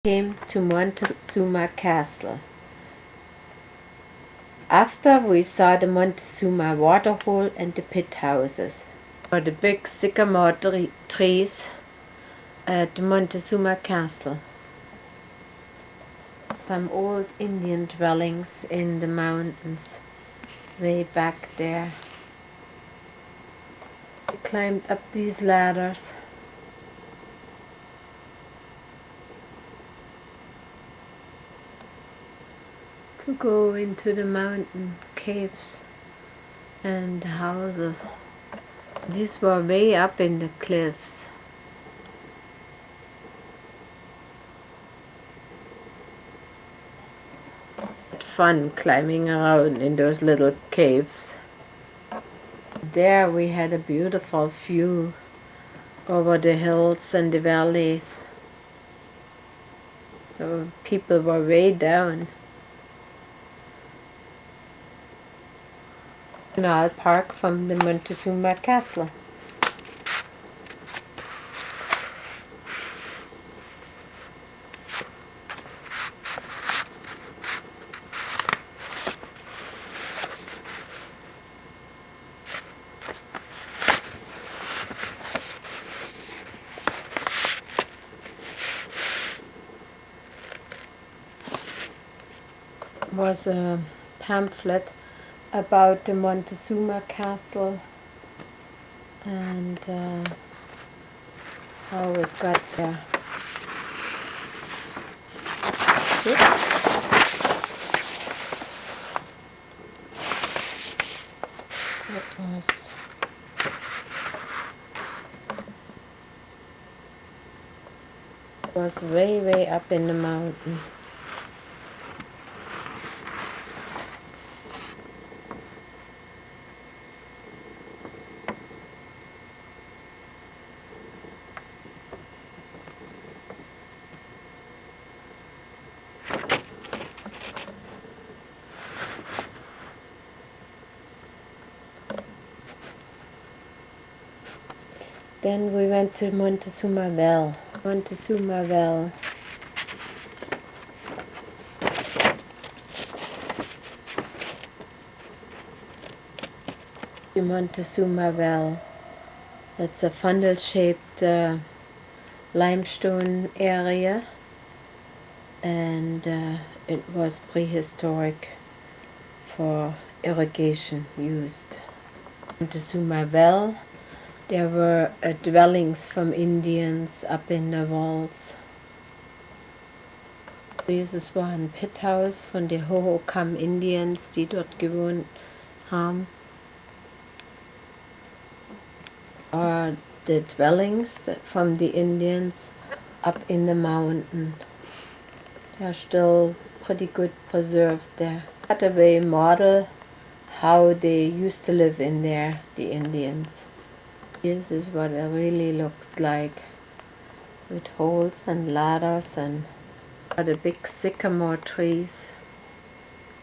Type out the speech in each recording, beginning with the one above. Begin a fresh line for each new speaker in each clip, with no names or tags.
Came to Montezuma Castle. After we saw the Montezuma waterhole and the pit houses, or the big sycamore trees at the Montezuma Castle. Some old Indian dwellings in the mountains way back there. We climbed up these ladders. To go into the mountain caves and houses. These were way up in the cliffs. Fun climbing around in those little caves. There we had a beautiful view over the hills and the valleys. So people were way down. National Park from the Montezuma Castle. Was a pamphlet about the Montezuma Castle and how it got there. It was way up in the mountain. Then we went to Montezuma Well. Montezuma Well. The Montezuma Well. It's a funnel-shaped limestone area, and it was prehistoric for irrigation used. Montezuma Well. There were dwellings from Indians up in the walls. Dieses war ein Pithaus von den Hohokam Indians, die dort gewohnt haben. The dwellings from the Indians up in the mountain. They're still pretty good preserved there. Cutaway model how they used to live in there, the Indians. This is what it really looks like, with holes and ladders and the big sycamore trees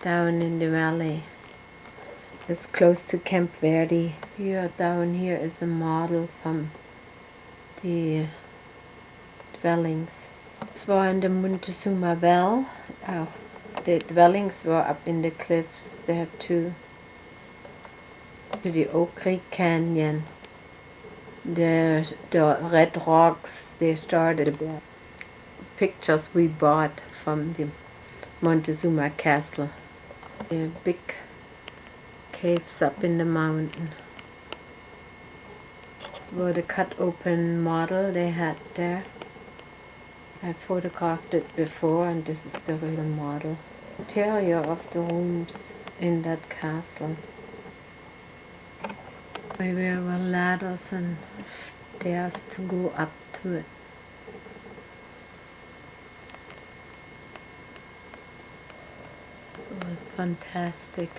down in the valley. It's close to Camp Verde. Here down here is a model from the dwellings. This war in the Montezuma Well. The dwellings were up in the cliffs there too. To the Oak Creek Canyon. The red rocks, they started there. Pictures we bought from the Montezuma Castle. The big caves up in the mountain. Were the cut open model they had there. I photographed it before, and this is the real model. Interior of the rooms in that castle. There were ladders and stairs to go up to it. It was fantastic.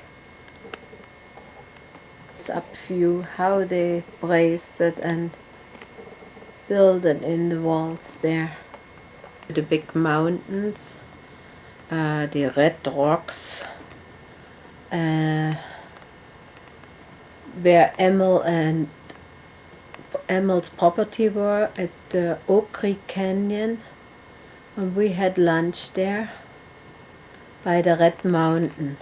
This up view, how they braced it and built it in the walls there. The big mountains, the red rocks, where Emil's property were at the Oak Creek Canyon And we had lunch there by the Red Mountain.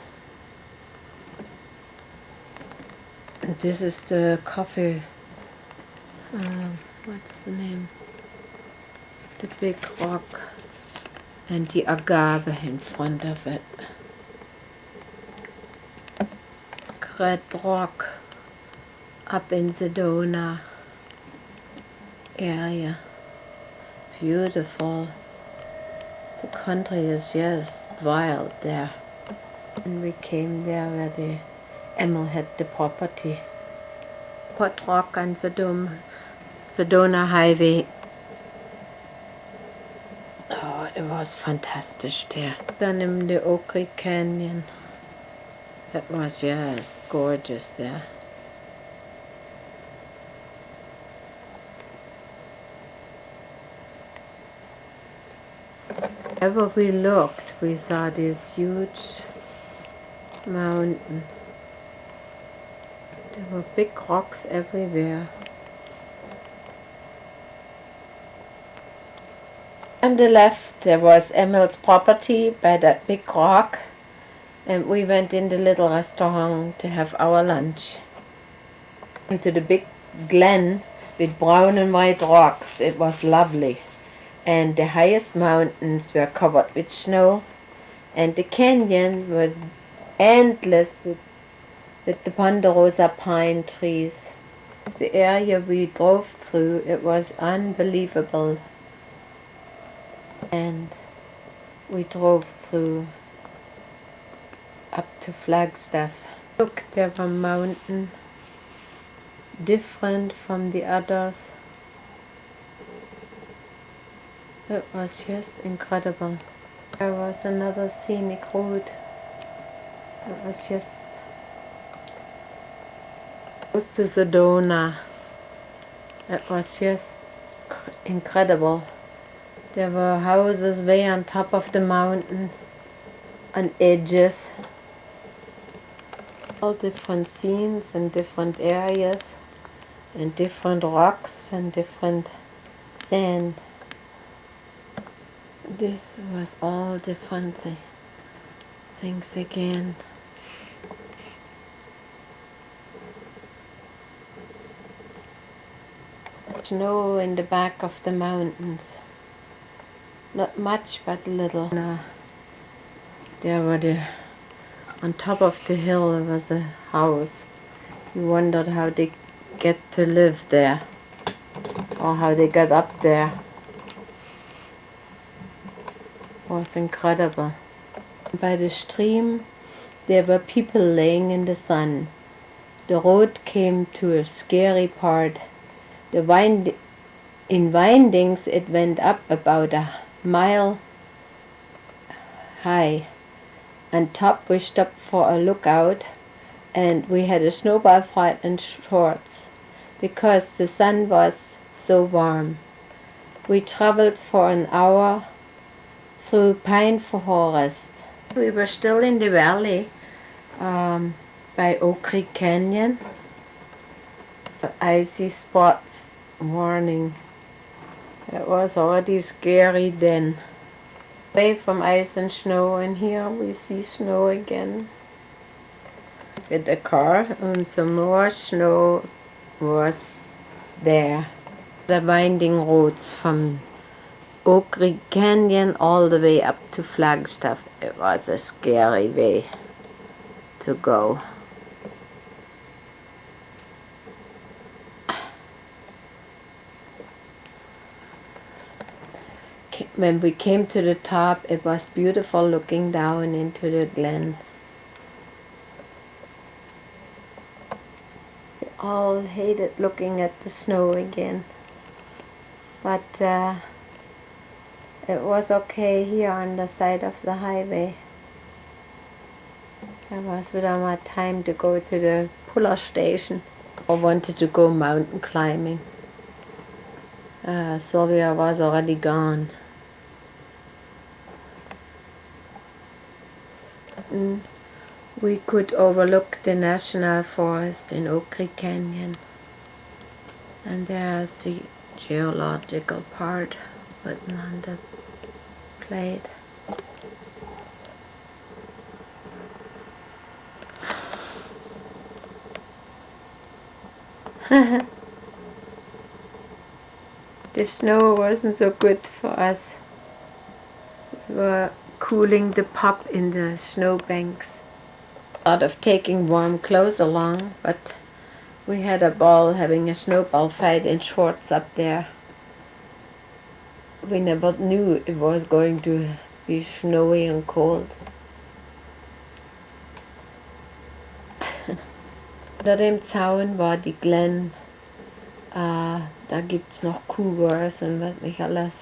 And this is the coffee, what's the name? The big rock and the agave in front of it. Red Rock up in Sedona area. Beautiful. The country is just wild there. And we came there where the Emil had the property. Red Rock and Sedona Highway. Oh, it was fantastic there. Then in the Oak Creek Canyon. It was just gorgeous there. Wherever we looked, we saw this huge mountain. There were big rocks everywhere. On the left there was Emil's property by that big rock, and we went in the little restaurant to have our lunch. Into the big glen with brown and white rocks. It was lovely. And the highest mountains were covered with snow, and the canyon was endless with the ponderosa pine trees. The area we drove through, it was unbelievable. And we drove through up to Flagstaff. Look, there were mountains different from the others. It was just incredible. There was another scenic route. It was just close to Sedona. It was just incredible. There were houses way on top of the mountain, on edges. All different scenes and different areas, and different rocks and different sand. This was all different things again. Snow in the back of the mountains. Not much, but a little. There were on top of the hill there was a house. You wondered how they get to live there, or how they got up there. It was incredible. By the stream there were people laying in the sun. The road came to a scary part. In windings it went up about a mile high. On top we stopped for a lookout, and we had a snowball fight and shorts because the sun was so warm. We traveled for an hour through pine forest. We were still in the valley by Oak Creek Canyon. Icy spots warning. It was already scary then. Away from ice and snow, and here we see snow again. With the car, and some more snow was there. The winding roads from Oak Creek Canyon all the way up to Flagstaff. It was a scary way to go. When we came to the top, it was beautiful looking down into the glen. We all hated looking at the snow again, but it was okay here on the side of the highway. There was without much time to go to the puller station. I wanted to go mountain climbing. Sylvia was already gone. We could overlook the national forest in Oak Creek Canyon, and there's the geological part written on the played. The snow wasn't so good for us. We were cooling the pop in the snowbanks. Thought of taking warm clothes along, but we had a ball having a snowball fight in shorts up there. We never knew it was going to be snowy and cold. Unter dem Zaun war die Glen. Da gibt's noch Cougars und was nicht alles.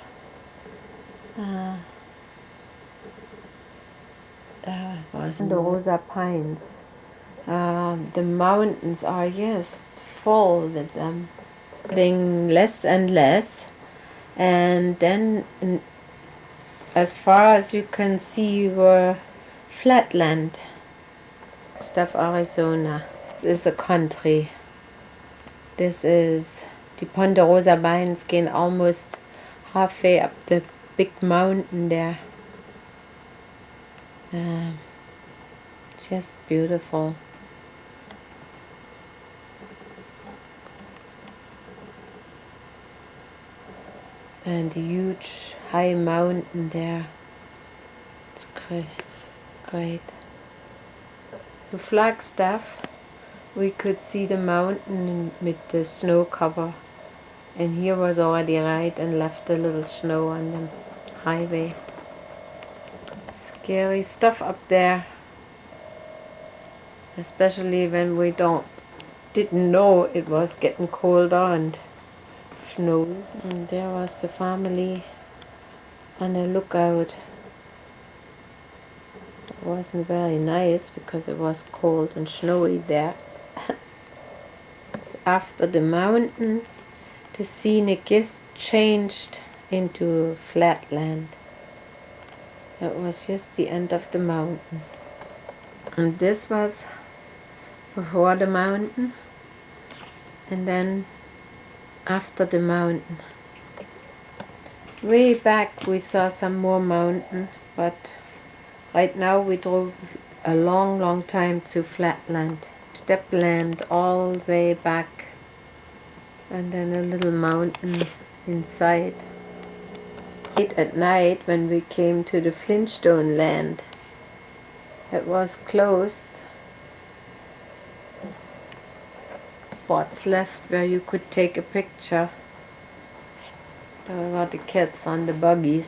Da was the Rosa Pines. The mountains are just full with them. Getting less and less, and then as far as you can see were flatland. Stuff Arizona. This is a country. This is the Ponderosa Pines gehen almost halfway up the big mountain there. Just beautiful. And a huge high mountain there. It's great. To Flagstaff we could see the mountain with the snow cover, and here was already right and left a little snow on the highway. Scary stuff up there, especially when we didn't know it was getting colder and snowy. And there was the family on a lookout. It wasn't very nice because it was cold and snowy there. After the mountain, the scenic just changed into flatland. It was just the end of the mountain. And this was before the mountain, and then after the mountain. Way back we saw some more mountain, but right now we drove a long time to flatland. Stepland all the way back, and then a little mountain inside. Late at night when we came to the Flintstone land, it was closed. Spots left where you could take a picture. There were the kids on the buggies.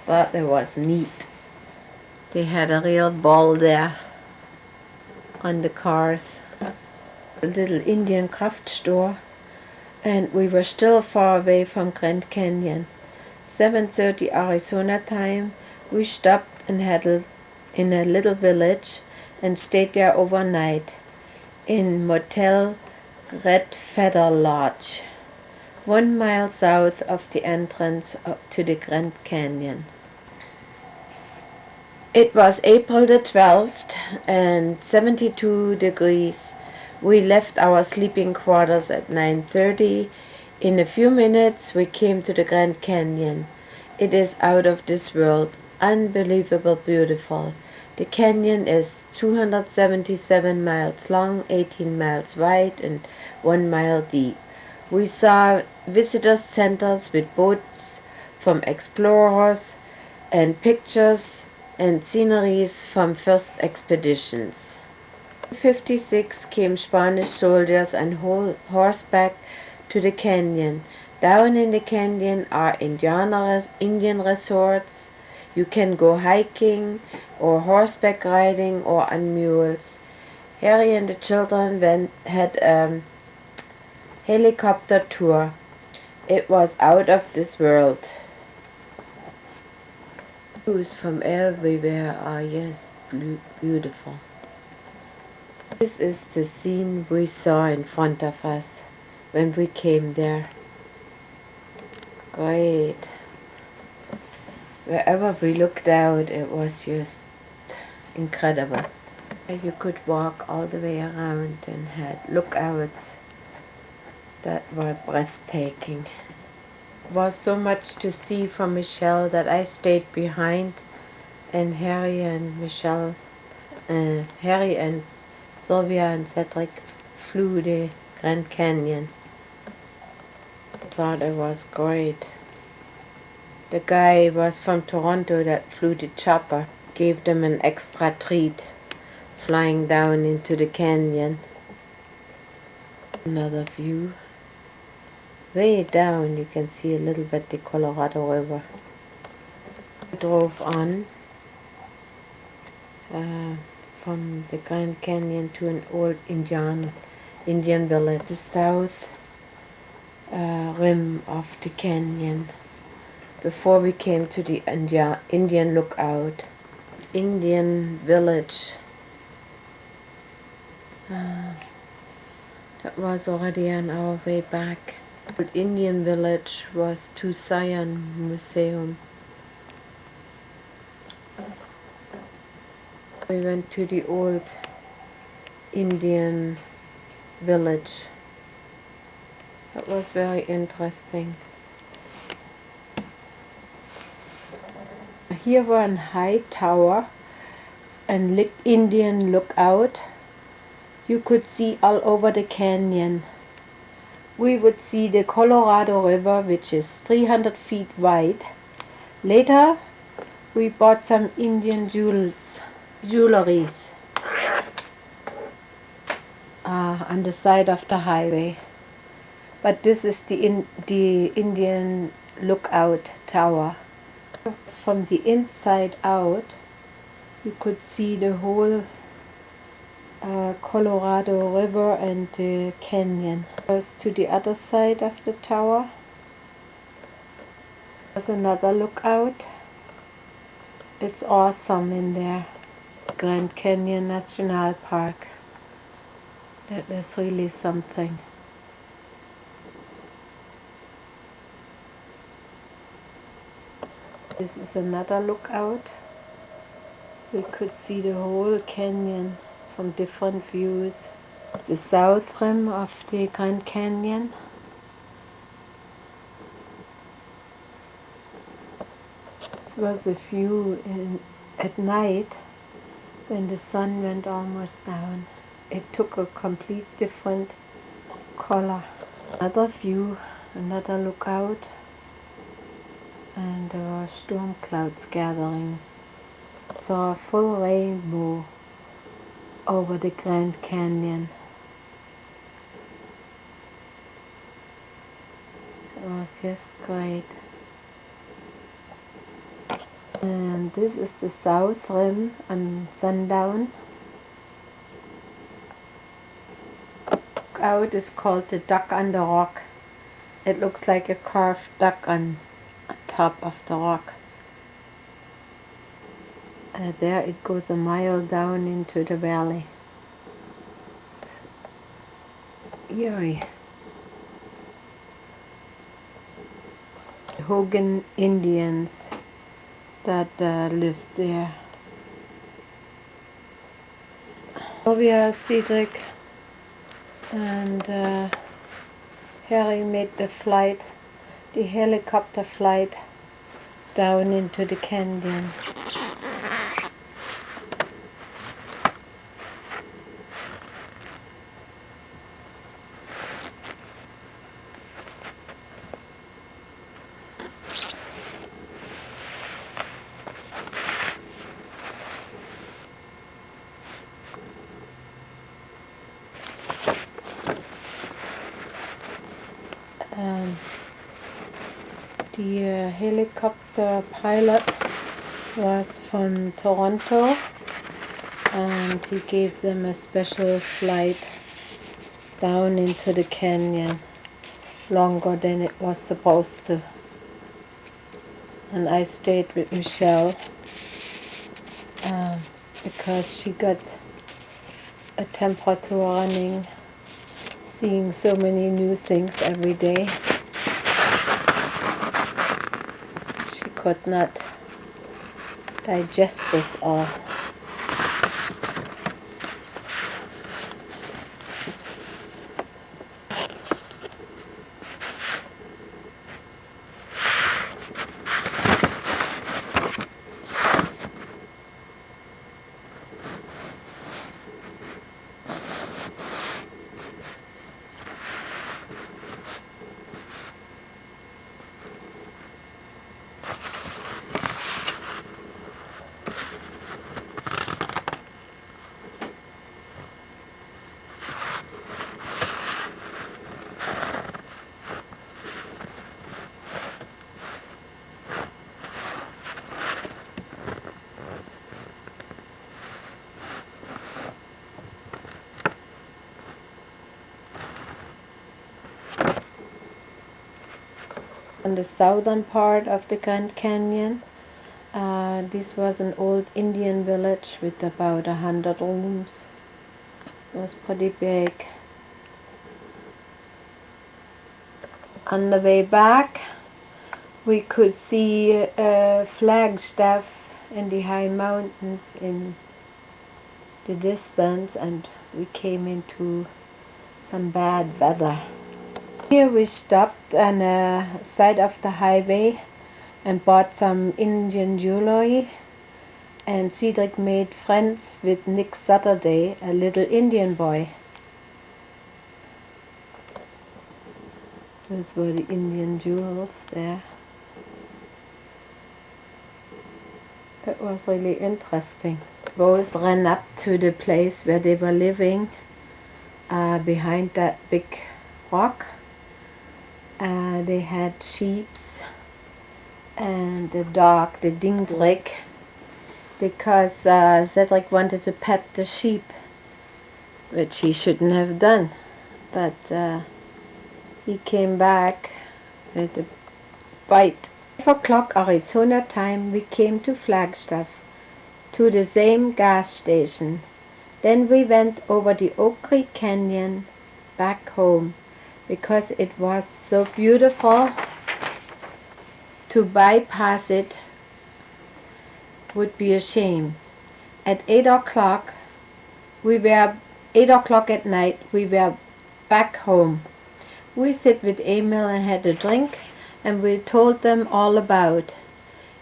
Thought it was neat. They had a real ball there on the cars. A little Indian craft store, and we were still far away from Grand Canyon. 7:30 Arizona time, we stopped and had in a little village and stayed there overnight in Motel Red Feather Lodge, 1 mile south of the entrance to the Grand Canyon. It was April the 12th and 72 degrees. We left our sleeping quarters at 9:30. In a few minutes we came to the Grand Canyon. It is out of this world, unbelievable beautiful. The canyon is 277 miles long, 18 miles wide and 1 mile deep. We saw visitor centers with boats from explorers and pictures and sceneries from first expeditions. In 1956 came Spanish soldiers on horseback to the canyon. Down in the canyon are Indian resorts. You can go hiking or horseback riding or on mules. Harry and the children had a helicopter tour. It was out of this world. Views from everywhere are just beautiful. This is the scene we saw in front of us when we came there. Great. Wherever we looked out, it was just incredible. You could walk all the way around and had lookouts that were breathtaking. was so much to see from Michelle that I stayed behind, and Harry and Sylvia and Cedric flew the Grand Canyon. Thought it was great. The guy was from Toronto that flew the chopper, gave them an extra treat, flying down into the canyon. Another view. Way down you can see a little bit the Colorado River. We drove on from the Grand Canyon to an old Indian village, the south rim of the canyon, before we came to the Indian lookout. Indian village. That was already on our way back. The Indian village was Tusayan Museum. We went to the old Indian village. That was very interesting. Here were a high tower and Indian lookout. You could see all over the canyon. We would see the Colorado River, which is 300 feet wide. Later, we bought some Indian jewelries on the side of the highway. But this is the Indian lookout tower. From the inside out, you could see the whole Colorado River and the canyon. First to the other side of the tower. There's another lookout. It's awesome in there. Grand Canyon National Park. That is really something. This is another lookout. We could see the whole canyon from different views. The south rim of the Grand Canyon. This was a view at night when the sun went almost down. It took a complete different color. Another view, another lookout, and there were storm clouds gathering. Saw a full rainbow over the Grand Canyon. It was just great. And this is the south rim on sundown. Lookout is called the Duck on the Rock. It looks like a carved duck on top of the rock. There it goes a mile down into the valley. Eerie. The Hogan Indians that lived there. Sylvia, Cedric and Harry made the flight, the helicopter flight down into the canyon. The helicopter pilot was from Toronto, and he gave them a special flight down into the canyon, longer than it was supposed to. And I stayed with Michelle because she got a temperature running, seeing so many new things every day. She could not digest it all. on the southern part of the Grand Canyon. This was an old Indian village with about 100 rooms. It was pretty big. On the way back, we could see Flagstaff in the high mountains in the distance, and we came into some bad weather. Here we stopped on the side of the highway and bought some Indian jewelry, and Cedric made friends with Nick Saturday, a little Indian boy. Those were the Indian jewels there. It was really interesting. Both ran up to the place where they were living, behind that big rock. They had sheep and a dog, the Dingdrick, because Cedric wanted to pet the sheep, which he shouldn't have done. But he came back with a bite. 5 o'clock Arizona time, we came to Flagstaff, to the same gas station. Then we went over the Oak Creek Canyon back home, because it was so beautiful. To bypass it would be a shame. At 8 o'clock at night, we were back home. We sit with Emil and had a drink, and we told them all about.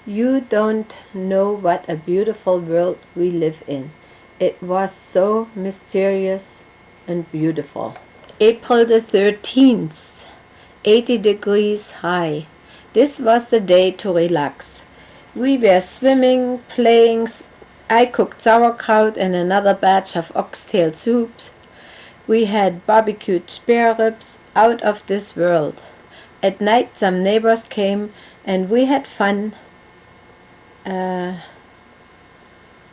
You don't know what a beautiful world we live in. It was so mysterious and beautiful. April the 13th, 80 degrees high. This was the day to relax. We were swimming, playing. I cooked sauerkraut and another batch of oxtail soups. We had barbecued spare ribs out of this world. At night some neighbors came and we had fun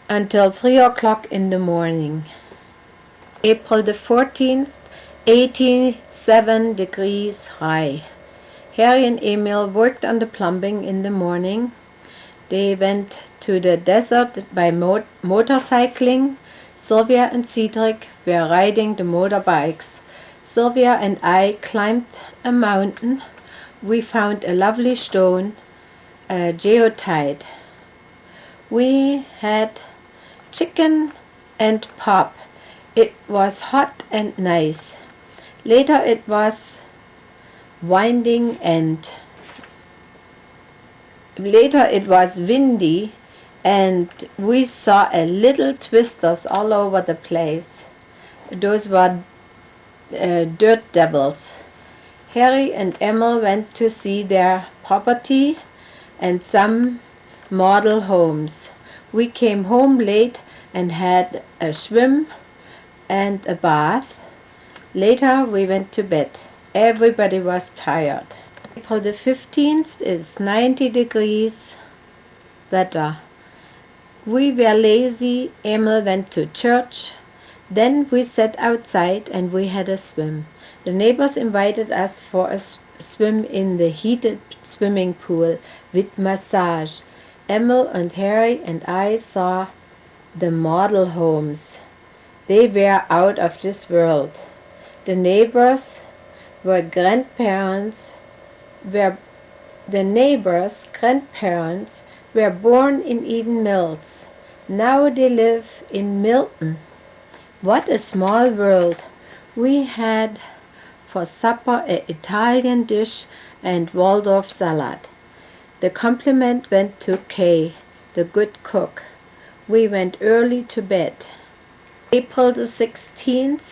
until 3 o'clock in the morning. April the 14th, 87 degrees high. Harry and Emil worked on the plumbing in the morning. They went to the desert by motorcycling. Sylvia and Cedric were riding the motorbikes. Sylvia and I climbed a mountain. We found a lovely stone, a geotide. We had chicken and pop. It was hot and nice. Later it was windy and we saw a little twisters all over the place. Those were dirt devils. Harry and Emil went to see their property and some model homes. We came home late and had a swim and a bath. Later we went to bed. Everybody was tired. April the 15th is 90 degrees weather. We were lazy. Emil went to church. Then we sat outside and we had a swim. The neighbors invited us for a swim in the heated swimming pool with massage. Emil and Harry and I saw the model homes. They were out of this world. The neighbors' grandparents were born in Eden Mills. Now they live in Milton. What a small world. We had for supper an Italian dish and Waldorf salad. The compliment went to Kay, the good cook. We went early to bed. April the 16th.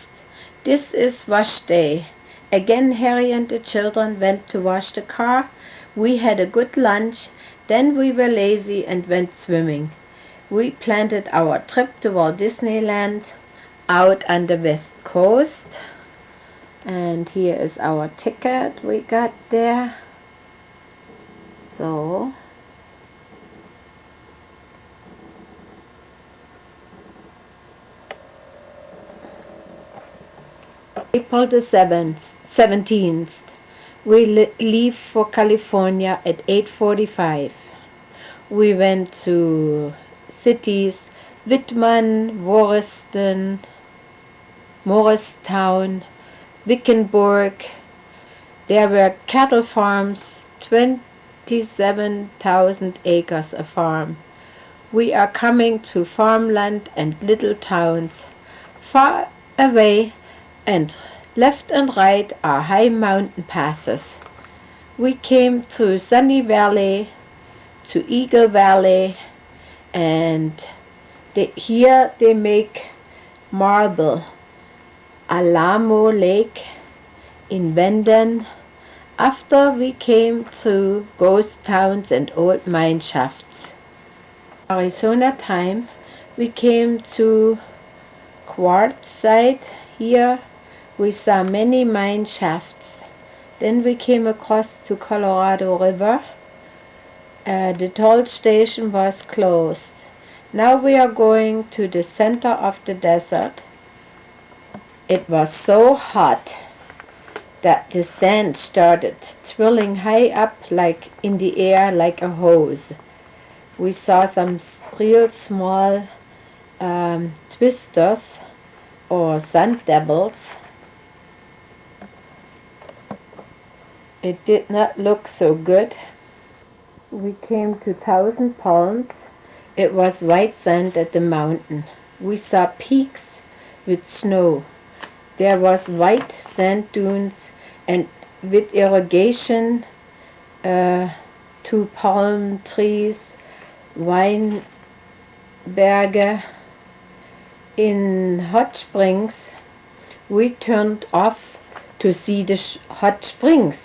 This is wash day. Again Harry and the children went to wash the car. We had a good lunch. Then we were lazy and went swimming. We planned our trip to Walt Disneyland out on the west coast. And here is our ticket we got there. So April the 17th. We leave for California at 8:45. We went to cities, Whitman, Morristown, Wickenburg. There were cattle farms, 27,000 acres a farm. We are coming to farmland and little towns. Far away and left and right are high mountain passes. We came to Sunny Valley, to Eagle Valley, and here they make marble. Alamo Lake in Vanden. After we came to ghost towns and old mine shafts. Arizona time, we came to Quartzsite. Here we saw many mine shafts. Then we came across to Colorado River. The toll station was closed. Now we are going to the center of the desert. It was so hot that the sand started swirling high up like in the air like a hose. We saw some real small twisters or sand devils. It did not look so good. We came to Thousand Palms. It was white sand at the mountain. We saw peaks with snow. There was white sand dunes and with irrigation, 2 palm trees, Weinberge. In hot springs, we turned off to see the hot springs,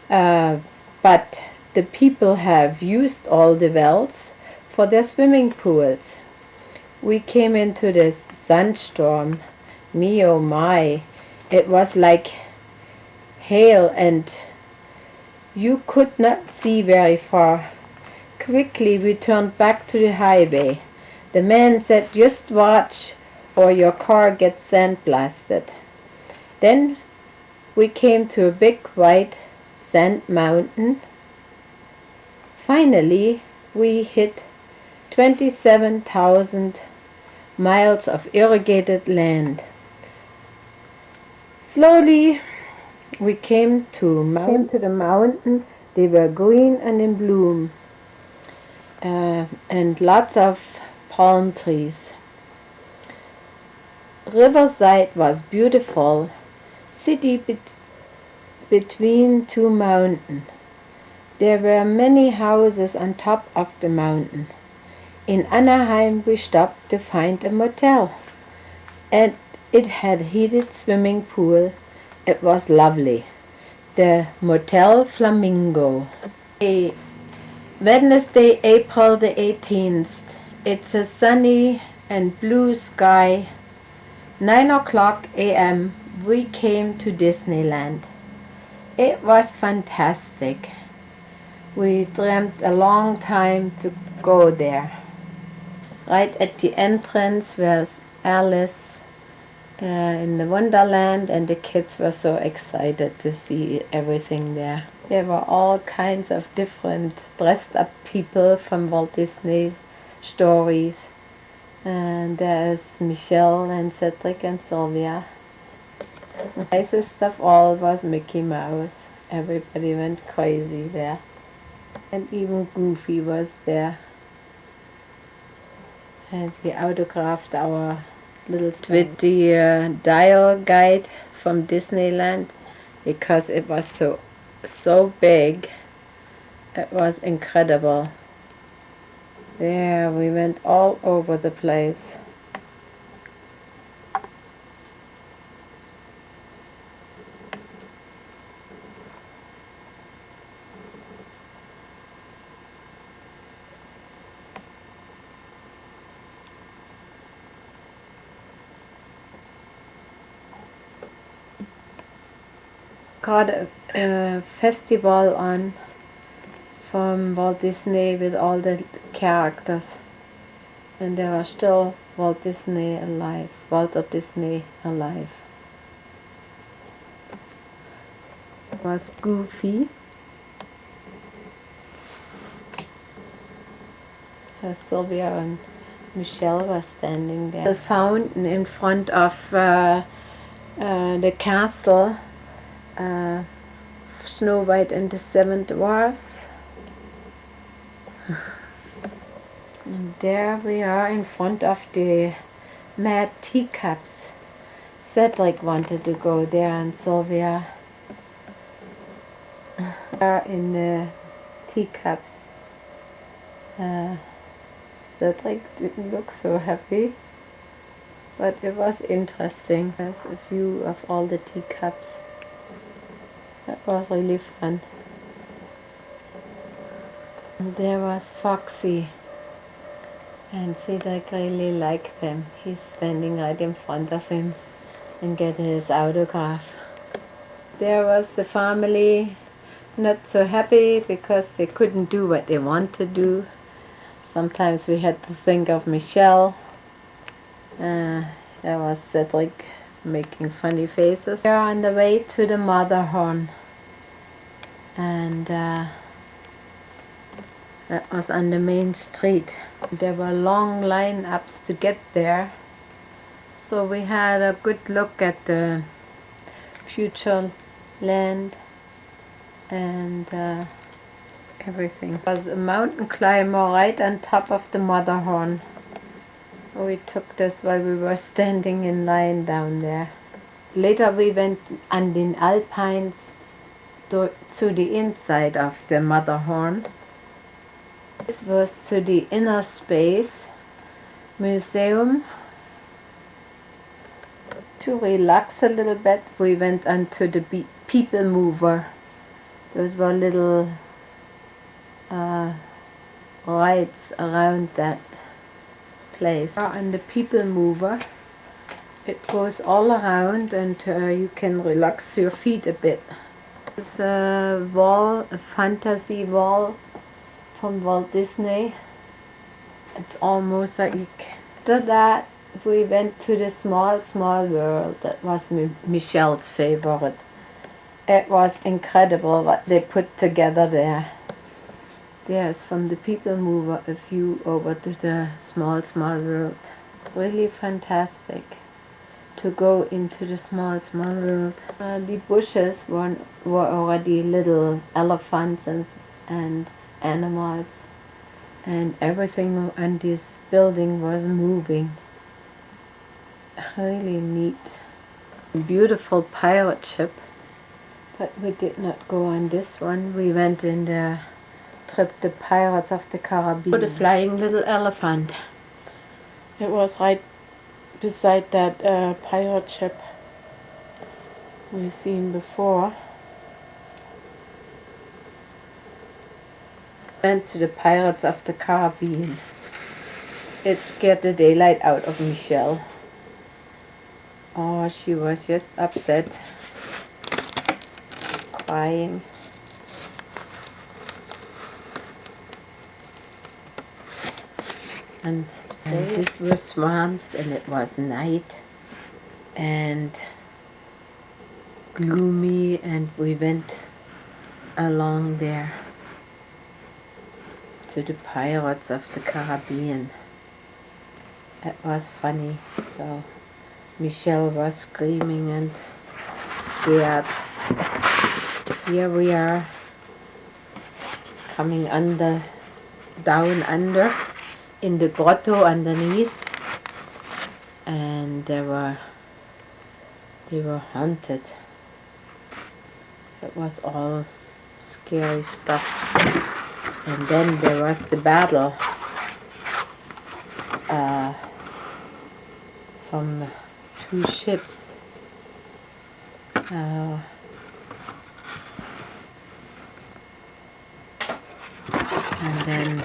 but the people have used all the wells for their swimming pools. We came into the sandstorm. Me oh my, it was like hail and you could not see very far. Quickly we turned back to the highway. The man said, just watch or your car gets sandblasted. Then we came to a big white sand mountain. Finally, we hit 27,000 miles of irrigated land. Slowly, we came to the mountain. They were green and in bloom, and lots of palm trees. Riverside was beautiful. City between 2 mountains. There were many houses on top of the mountain. In Anaheim we stopped to find a motel, and it had heated swimming pool. It was lovely. The Motel Flamingo. Wednesday, April the 18th. It's a sunny and blue sky. 9:00 a.m. we came to Disneyland. It was fantastic. We dreamt a long time to go there. Right at the entrance was Alice in the Wonderland, and the kids were so excited to see everything there. There were all kinds of different dressed up people from Walt Disney stories. And there's Michelle and Cedric and Sylvia. The nicest of all was Mickey Mouse. Everybody went crazy there. And even Goofy was there. And he autographed our little with the dial guide from Disneyland, because it was so big. It was incredible. There we went all over the place. Got a festival on from Walt Disney with all the characters, and there was still Walt Disney alive, Walter Disney alive. was goofy. Sylvia and Michelle were standing there. The fountain in front of the castle, Snow White and the Seven Dwarfs. And there we are in front of the mad teacups. Cedric wanted to go there and Sylvia are in the teacups. Cedric didn't look so happy, but it was interesting. There's a view of all the teacups. That was really fun. And there was Foxy, and Cedric really liked them. He's standing right in front of him and getting his autograph. There was the family, not so happy because they couldn't do what they want to do. Sometimes we had to think of Michelle. There was Cedric making funny faces. We are on the way to the Matterhorn, and that was on the main street. There were long line-ups to get there, so we had a good look at the future land and everything. There was a mountain climber right on top of the Matterhorn. We took this while we were standing in line down there. Later we went on the Alpines to the inside of the Matterhorn. This was to the Inner Space Museum. To relax a little bit, we went onto the People Mover. Those were little rides around that place. And the People Mover, it goes all around and you can relax your feet a bit. There's a wall, a fantasy wall from Walt Disney. It's almost like after that we went to the Small World. That was Michelle's favorite. It was incredible what they put together there. There's from the People Mover a view over to the Small World. Really fantastic to go into the Small World. The bushes were already little elephants and animals, and everything on this building was moving. Really neat. Beautiful pirate ship, but we did not go on this one. We went in the trip The Pirates of the Caribbean. The flying little elephant. It was right beside that pirate ship we've seen before. Went to the Pirates of the Caribbean. It scared the daylight out of Michelle. Oh, she was just upset, crying. And these were swamps, and it was night and gloomy, and we went along there to the Pirates of the Caribbean. It was funny, so Michelle was screaming and scared. Here we are coming down under in the grotto underneath, and they were haunted. It was all scary stuff. And then there was the battle from two ships. And then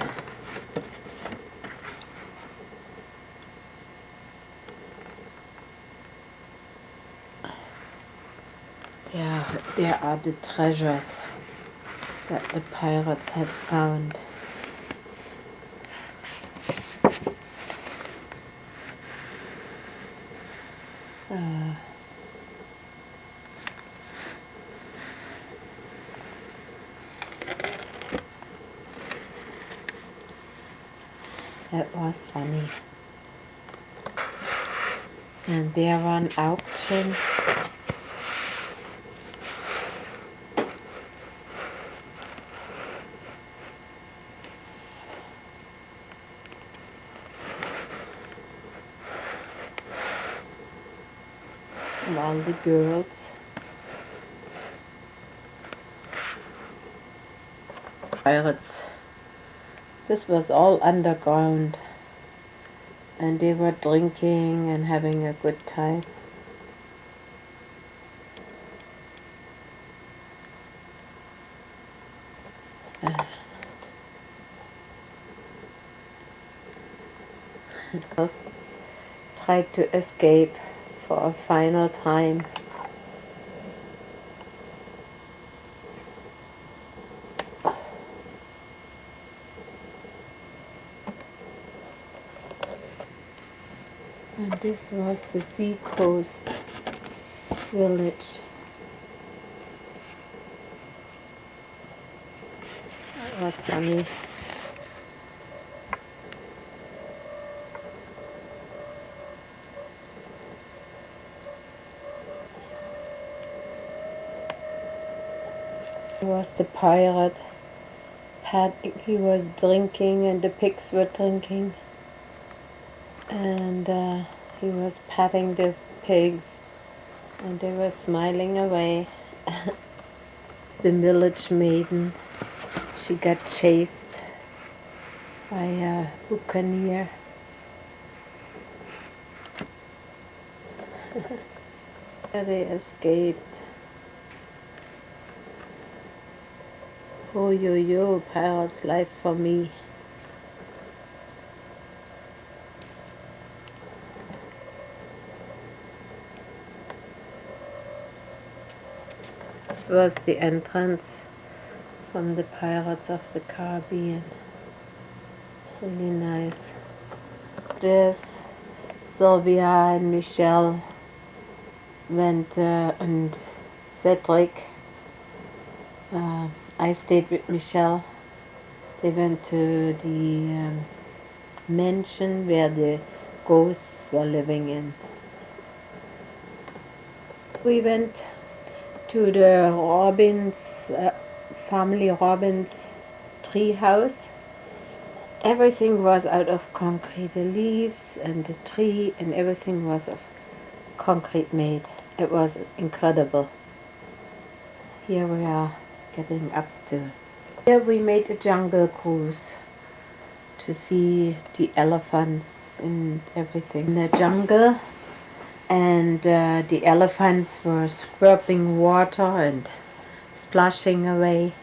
there are the treasures that the pirates had found. That was funny. And there one auction. And all the girls. Pirates. This was all underground. And they were drinking and having a good time. Tried to escape for a final time. And this was the seacoast village. That was funny. He was the pirate. He was drinking and the pigs were drinking. And he was patting the pigs and they were smiling away. The village maiden, she got chased by a buccaneer. They escaped. Oh yo, pirate's life for me. This was the entrance from the Pirates of the Caribbean. It's really nice. This, Sylvia and Michelle went and Cedric. I stayed with Michelle. They went to the mansion where the ghosts were living in. We went to the family Robbins tree house. Everything was out of concrete. The leaves and the tree and everything was of concrete made. It was incredible. Here we are getting up to. Here we made a jungle cruise to see the elephants and everything in the jungle. And the elephants were scrubbing water and splashing away.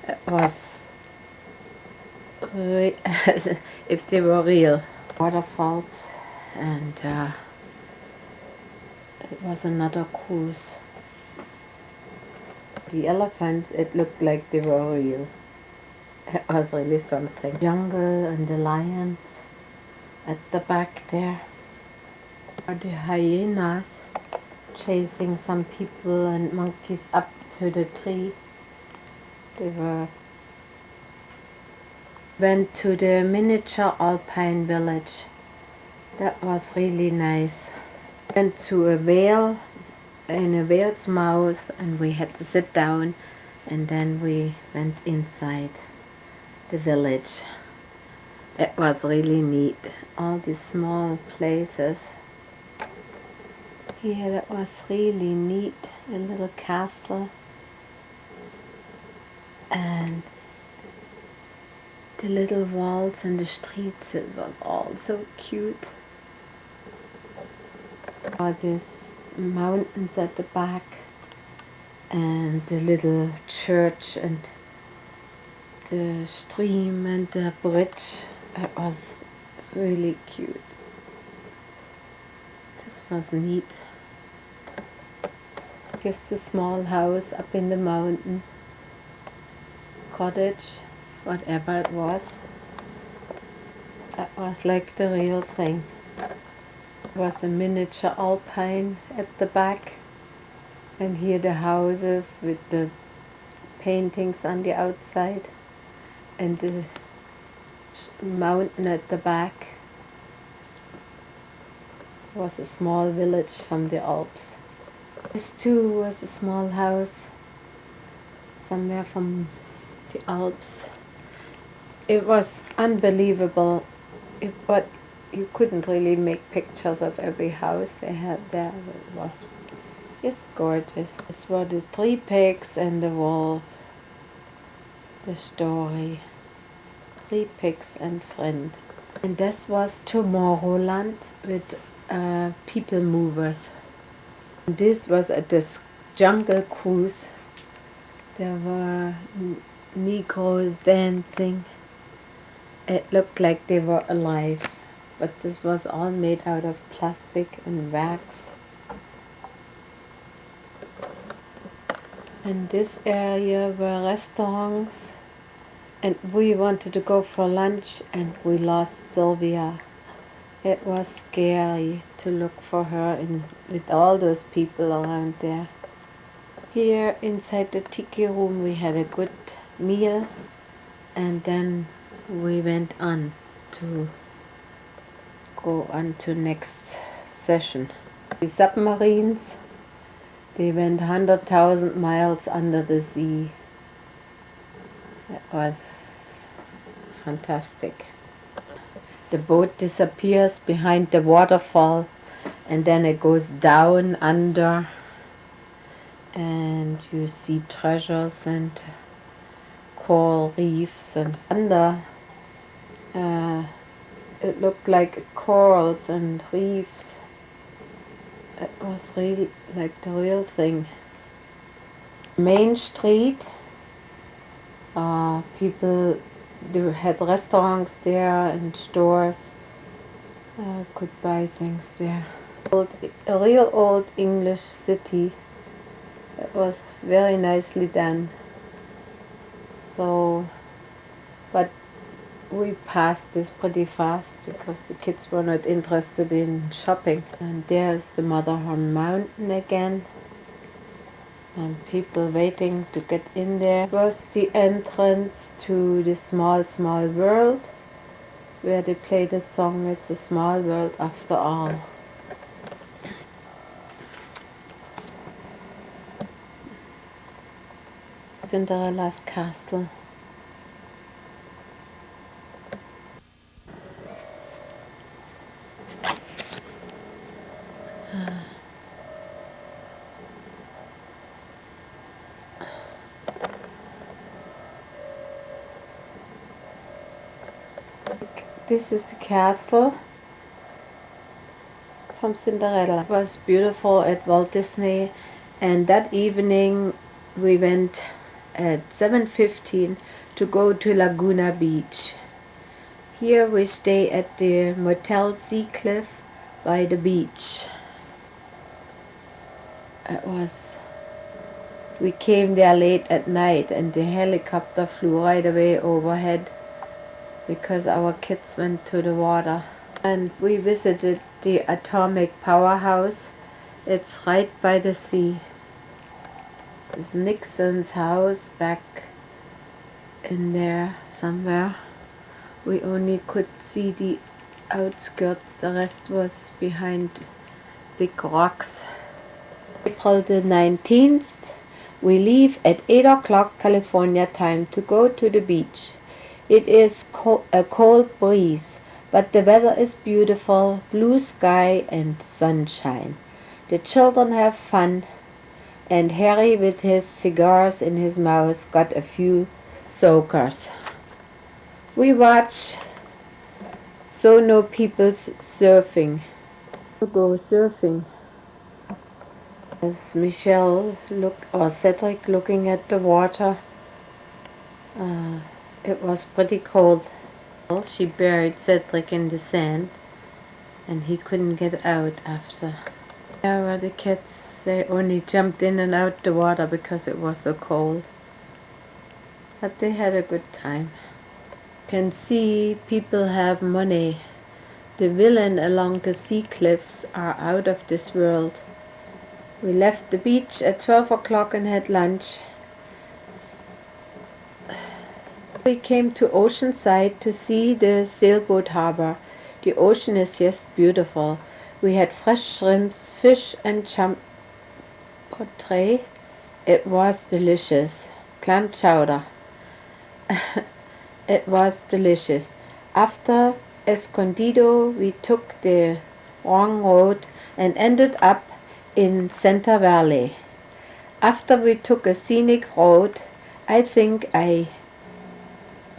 It was if they were real waterfalls, and it was another cruise. The elephants, it looked like they were real. It was really something. Jungle and the lions at the back there. The hyenas chasing some people and monkeys up to the tree. They went to the miniature alpine village. That was really nice. Went to a whale, in a whale's mouth, and we had to sit down, and then we went inside the village. It was really neat. All these small places. Yeah, that was really neat. A little castle. And the little walls and the streets, it was all so cute. All these mountains at the back and the little church and the stream and the bridge. It was really cute. This was neat. Just a small house up in the mountain. Cottage, whatever it was. That was like the real thing. There was a miniature alpine at the back, and here the houses with the paintings on the outside, and the mountain at the back was a small village from the Alps. This too was a small house somewhere from the Alps. It was unbelievable, but you couldn't really make pictures of every house they had there. It was just gorgeous. This were the 3 pigs and the wolf. The story. 3 pigs and friend. And this was Tomorrowland with people movers. This was at this jungle cruise. There were Negroes dancing. It looked like they were alive, but this was all made out of plastic and wax. In this area were restaurants, and we wanted to go for lunch and we lost Sylvia. It was scary to look for her with all those people around there. Here inside the tiki room we had a good meal, and then we went on to go on to next session. The submarines, they went 100,000 miles under the sea. It was fantastic. The boat disappears behind the waterfall, and then it goes down under, and you see treasures and coral reefs, and under it looked like corals and reefs. It was really like the real thing. Main Street, people, they had restaurants there and stores, could buy things there. A real old English city. It was very nicely done. So, but we passed this pretty fast because the kids were not interested in shopping. And there's the Matterhorn Mountain again, and people waiting to get in there. It was the entrance to the small world, where they play the song "It's a Small World After All." Cinderella's castle. This is the castle from Cinderella. It was beautiful at Walt Disney, and that evening we went at 7:15 to go to Laguna Beach. Here we stay at the Motel Sea Cliff by the beach. We came there late at night, and the helicopter flew right away overhead because our kids went to the water. And we visited the atomic powerhouse. It's right by the sea. It's Nixon's house back in there somewhere. We only could see the outskirts, the rest was behind big rocks. April the 19th, we leave at 8 o'clock California time to go to the beach. It is a cold breeze, but the weather is beautiful, blue sky and sunshine. The children have fun, and Harry with his cigars in his mouth got a few soakers. We watch So No People Surfing. Go surfing. As Michelle or Cedric looking at the water. It was pretty cold. She buried Cedric in the sand, and he couldn't get out after. There were the kids. They only jumped in and out the water because it was so cold. But they had a good time. You can see people have money. The villas along the sea cliffs are out of this world. We left the beach at 12 o'clock and had lunch. We came to Oceanside to see the sailboat harbor. The ocean is just beautiful. We had fresh shrimps, fish and champotre. It was delicious. Clam chowder. It was delicious. After Escondido, we took the wrong road and ended up in Center Valley. After we took a scenic road, I think I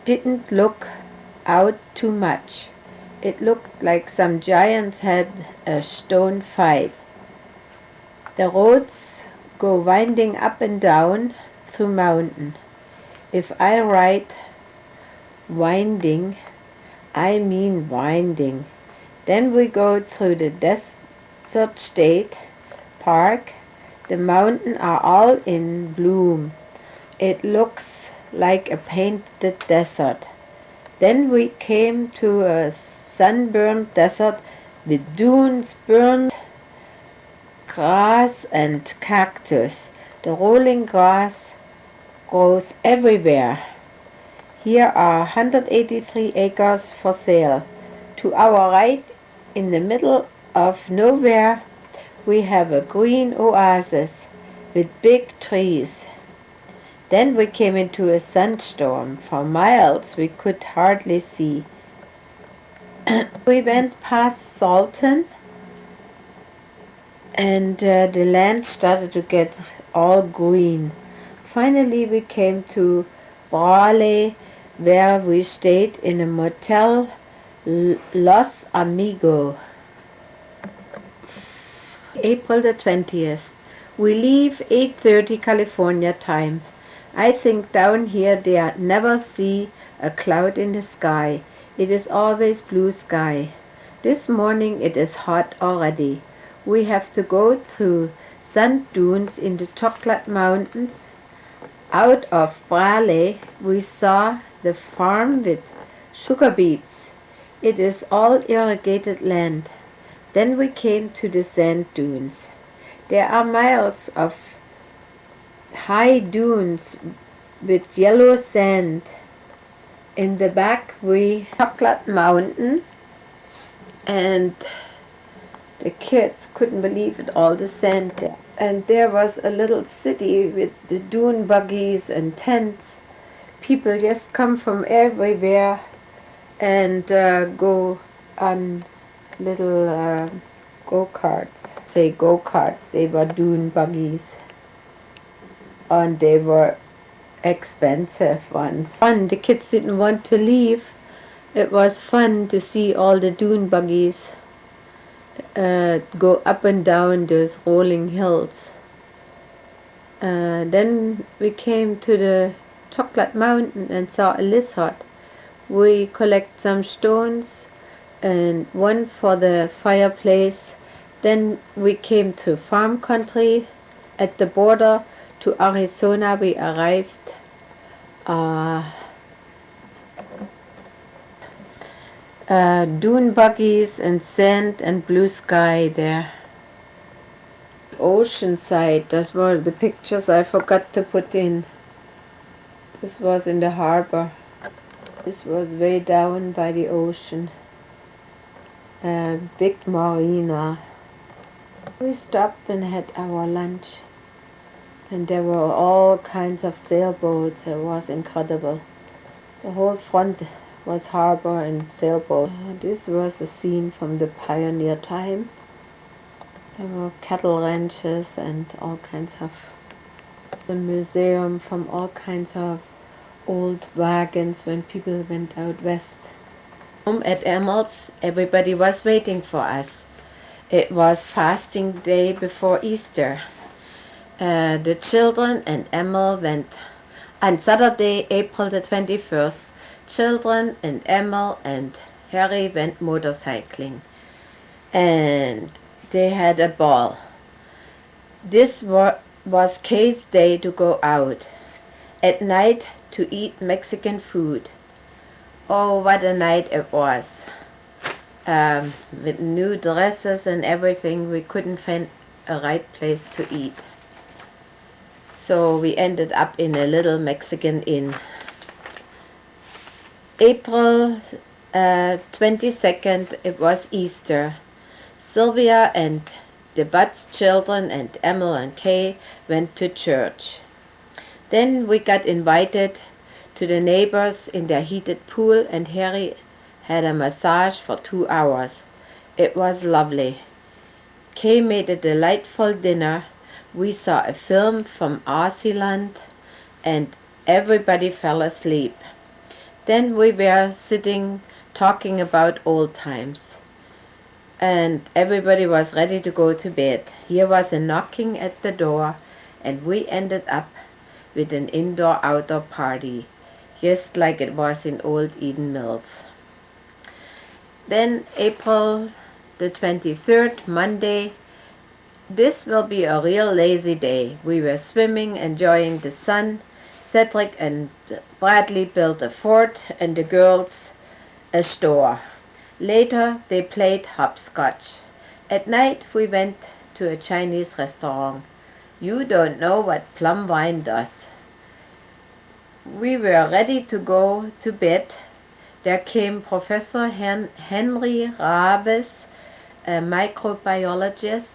didn't look out too much. It looked like some giants had a stone fight. The roads go winding up and down through mountain. If I write winding, I mean winding. Then we go through the desert state park. The mountains are all in bloom. It looks like a painted desert. Then we came to a sunburned desert with dunes, burned grass and cactus. The rolling grass grows everywhere. Here are 183 acres for sale. To our right, in the middle of nowhere, we have a green oasis with big trees. Then we came into a sandstorm. For miles we could hardly see. We went past Salton and the land started to get all green. Finally we came to Raleigh, where we stayed in a motel, Los Amigos. April the 20th. We leave 8:30 California time. I think down here they never see a cloud in the sky. It is always blue sky. This morning it is hot already. We have to go through sand dunes in the Chocolate Mountains. Out of Raleigh we saw the farm with sugar beets. It is all irrigated land. Then we came to the sand dunes. There are miles of high dunes with yellow sand. In the back we Chocolate Mountain, and the kids couldn't believe it, all the sand there. And there was a little city with the dune buggies and tents. People just come from everywhere and go on little go-karts. Say go-karts, they were dune buggies. And they were expensive ones. Fun, the kids didn't want to leave. It was fun to see all the dune buggies go up and down those rolling hills. Then we came to the Chocolate Mountain and saw a lizard. We collect some stones and one for the fireplace. Then we came to farm country. At the border to Arizona we arrived. Dune buggies and sand and blue sky there. Oceanside, those were the pictures I forgot to put in. This was in the harbor. This was way down by the ocean. Big marina. We stopped and had our lunch. And there were all kinds of sailboats. It was incredible. The whole front was harbor and sailboat. This was a scene from the pioneer time. There were cattle ranches and all kinds of the museum from all kinds of old wagons when people went out west. Home at Emil's, everybody was waiting for us. It was fasting day before Easter. The children and Emil went on Saturday, April the 21st. Children and Emil and Harry went motorcycling, and they had a ball. This was Kay's day to go out at night to eat Mexican food. Oh, what a night it was. With new dresses and everything, we couldn't find a right place to eat. So we ended up in a little Mexican inn. April 22nd, it was Easter. Sylvia and the Butts children and Emil and Kay went to church. Then we got invited to the neighbors in their heated pool, and Harry had a massage for 2 hours. It was lovely. Kay made a delightful dinner. We saw a film from Arseeland, and everybody fell asleep. Then we were sitting talking about old times, and everybody was ready to go to bed. Here was a knocking at the door, and we ended up with an indoor-outdoor party, just like it was in old Eden Mills. Then April the 23rd, Monday. This will be a real lazy day. We were swimming, enjoying the sun. Cedric and Bradley built a fort, and the girls a store. Later they played hopscotch. At night we went to a Chinese restaurant. You don't know what plum wine does. We were ready to go to bed. There came Professor Henry Rabes, a microbiologist,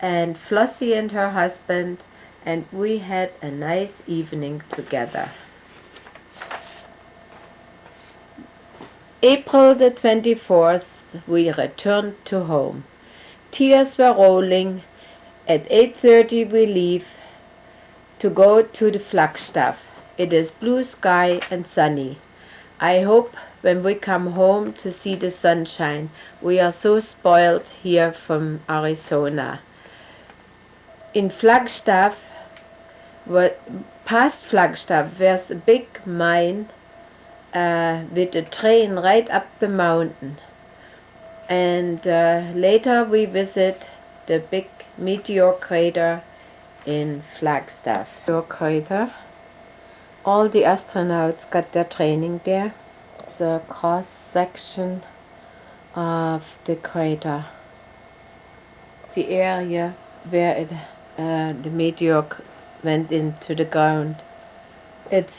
and Flossie and her husband, and we had a nice evening together. April the 24th, we returned to home. Tears were rolling. At 8:30 we leave to go to the Flagstaff. It is blue sky and sunny. I hope when we come home to see the sunshine. We are so spoiled here from Arizona. In Flagstaff, past Flagstaff, there's a big mine with a train right up the mountain. And later we visit the big meteor crater in Flagstaff. Meteor crater. All the astronauts got their training there. It's a cross section of the crater. The area where the meteor went into the ground. It's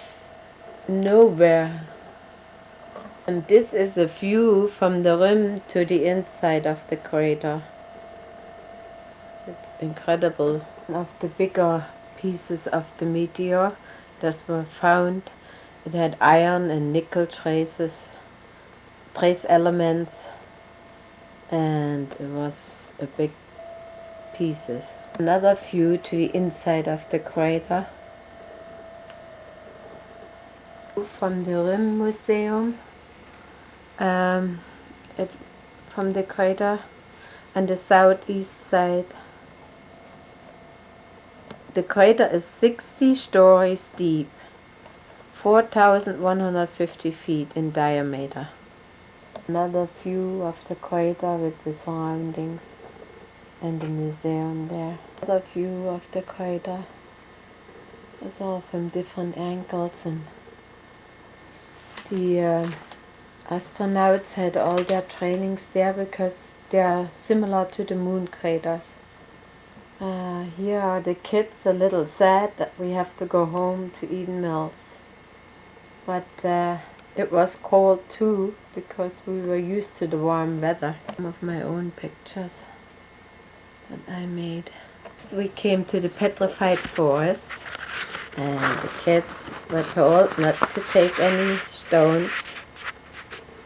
nowhere. And this is a view from the rim to the inside of the crater. It's incredible. One of the bigger pieces of the meteor that were found, it had iron and nickel trace elements, and it was a big pieces. Another view to the inside of the crater. From the Rim Museum, from the crater on the southeast side. The crater is 60 stories deep, 4,150 feet in diameter. Another view of the crater with the surroundings and the museum there. Another view of the crater. It's all from different angles, and the astronauts had all their trainings there because they are similar to the moon craters. Here are the kids, a little sad that we have to go home to Eden Mills. But it was cold too, because we were used to the warm weather. Some of my own pictures that I made. We came to the petrified forest, and the kids were told not to take any stones.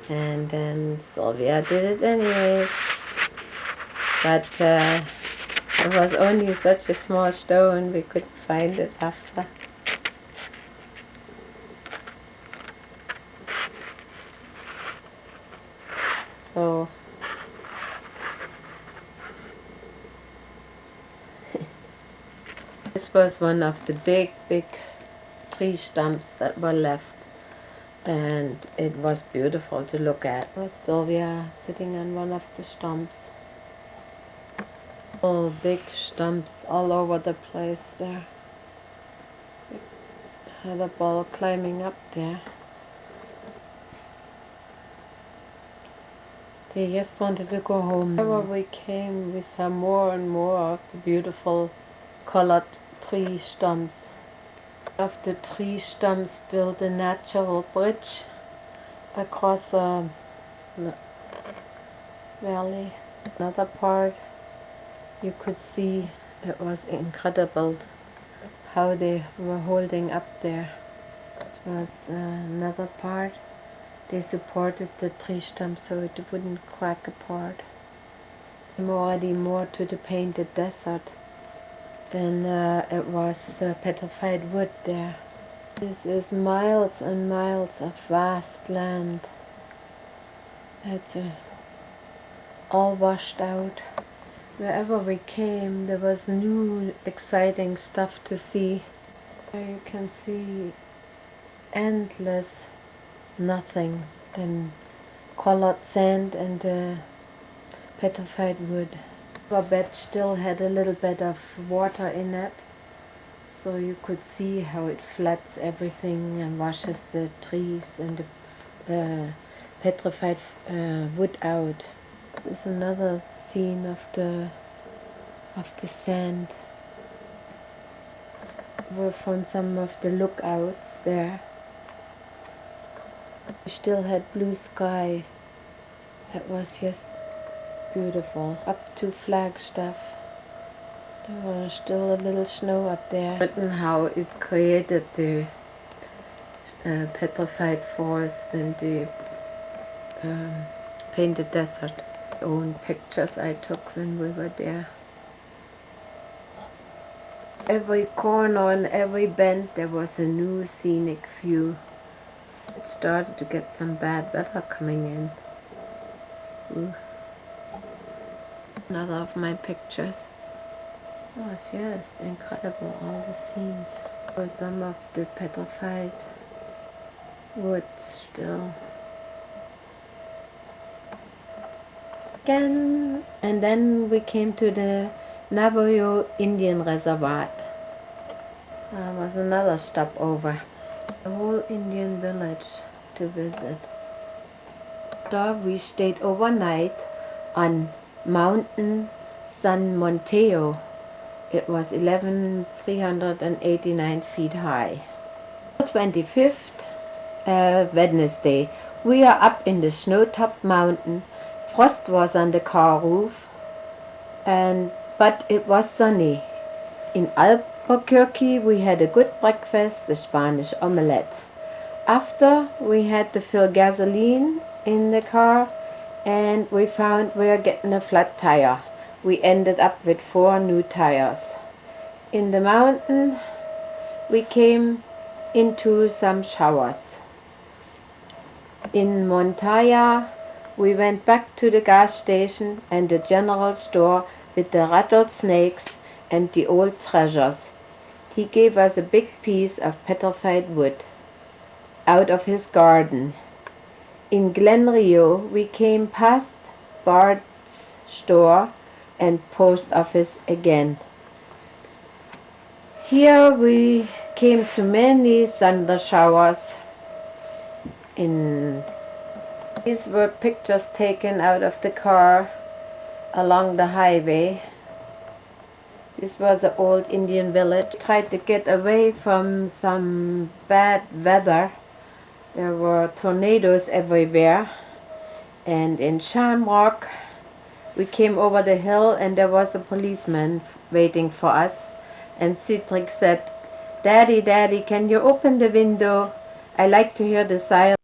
And then Sylvia did it anyway. But it was only such a small stone, we couldn't find it after. So this was one of the big tree stumps that were left, and it was beautiful to look at. Sylvia sitting on one of the stumps. Oh, big stumps all over the place there. Had a ball climbing up there. They just wanted to go home. Whenever we came, we saw more and more of the beautiful colored tree stumps. Of the tree stumps built a natural bridge across a valley. Another part you could see it was incredible how they were holding up there. It was another part. They supported the tree stump so it wouldn't crack apart. I'm already more to the painted desert than it was petrified wood there. This is miles and miles of vast land. It's all washed out. Wherever we came, there was new, exciting stuff to see. There you can see endless nothing than colored sand and petrified wood. Our bed still had a little bit of water in it, so you could see how it floods everything and washes the trees and the petrified wood out. This is another scene of the sand. We're from some of the lookouts there. We still had blue sky. It was just beautiful. Up to Flagstaff. There was still a little snow up there. Written how it created the petrified forest and the painted desert. Own pictures I took when we were there. Every corner and every bend there was a new scenic view. It started to get some bad weather coming in. Ooh. Another of my pictures. It was just incredible, all the scenes. For some of the petrified wood still. Again, and then we came to the Navajo Indian Reservoir. Was another stopover. A whole Indian village to visit. So we stayed overnight on Mountain San Mateo. It was 11,389 feet high. 25th, Wednesday. We are up in the snow-topped mountain. Frost was on the car roof, but it was sunny. In Albuquerque we had a good breakfast, the Spanish omelette. After we had to fill gasoline in the car, and we found we were getting a flat tire. We ended up with 4 new tires. In the mountain we came into some showers. In Montoya we went back to the gas station and the general store with the rattlesnakes and the old treasures. He gave us a big piece of petrified wood out of his garden. In Glen Rio we came past Bard's store and post office again. Here we came to many thunder showers. These were pictures taken out of the car along the highway. This was an old Indian village. Tried to get away from some bad weather. There were tornadoes everywhere. And in Shamrock we came over the hill and there was a policeman waiting for us. And Cedric said, "Daddy, Daddy, can you open the window? I like to hear the siren."